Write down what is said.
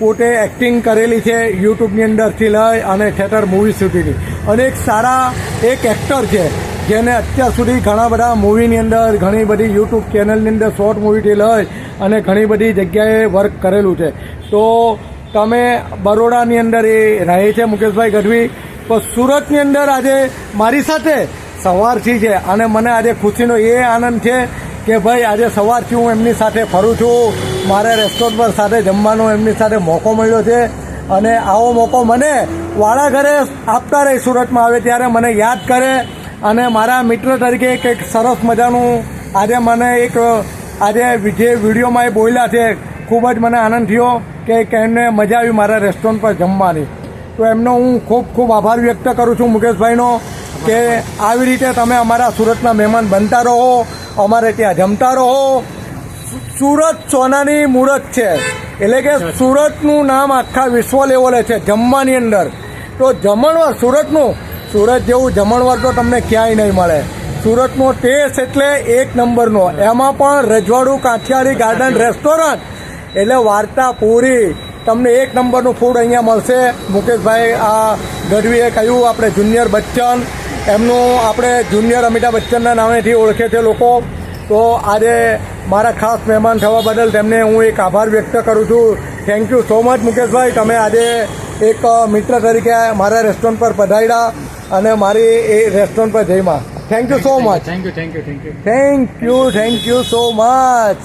પોતે એક્ટિંગ કરેલી છે યુટ્યુબની અંદરથી લઈ અને થિયેટર મૂવી સુધીની, અને એક સારા એક એક્ટર છે જેને અત્યાર સુધી ઘણા બધા મૂવીની અંદર, ઘણી બધી યુટ્યુબ ચેનલની અંદર શોર્ટ મૂવીથી લઈ અને ઘણી બધી જગ્યાએ વર્ક કરેલું છે. તો તમે બરોડાની અંદર એ રહે છે મુકેશભાઈ ગઢવી, તો સુરતની અંદર આજે મારી સાથે સવારથી છે, અને મને આજે ખુશીનો એ આનંદ છે કે ભાઈ આજે સવારથી હું એમની સાથે ફરું છું. મારે રેસ્ટોરન્ટ પર સાથે જમવાનો એમની સાથે મોકો મળ્યો છે, અને આવો મોકો મને વાળા ઘરે આપતા રહે, સુરતમાં આવે ત્યારે મને યાદ કરે, અને મારા મિત્ર તરીકે એક સરસ મજાનું આજે મને એક આજે જે વિડીયોમાં એ બોલ્યા છે, ખૂબ જ મને આનંદ થયો કે એમને મજા આવી મારા રેસ્ટોરન્ટ પર જમવાની. તો એમનો હું ખૂબ ખૂબ આભાર વ્યક્ત કરું છું મુકેશભાઈનો, કે આવી રીતે તમે અમારા સુરતના મહેમાન બનતા રહો, અમારે ત્યાં જમતા રહો. સુરત સોનાની મૂરત છે, એટલે કે સુરતનું નામ આખા વિશ્વ લેવલે છે જમવાની અંદર. તો જમણવાર સુરતનું, સુરત જેવું જમણવાર તો તમને ક્યાંય નહીં મળે. સુરતનો ટેસ્ટ એટલે એક નંબરનો, એમાં પણ રજવાડું કાઠિયાવાડી ગાર્ડન રેસ્ટોરન્ટ એટલે વાર્તા પૂરી. તમને એક નંબરનું ફૂડ અહીંયા મળશે. મુકેશભાઈ આ ગઢવીએ કહ્યું, આપણે જુનિયર બચ્ચન, એમનું આપણે જુનિયર અમિતાભ બચ્ચનના નામેથી ઓળખે છે લોકો. તો આજે મારા ખાસ મહેમાન થવા બદલ તેમને હું એક આભાર વ્યક્ત કરું છું. થેન્ક યુ સો મચ મુકેશભાઈ, તમે આજે એક મિત્ર તરીકે મારા રેસ્ટોરન્ટ પર પધાર્યા અને મારી એ રેસ્ટોરન્ટ પર જઈમાં. Thank you so much. Thank you thank you so much.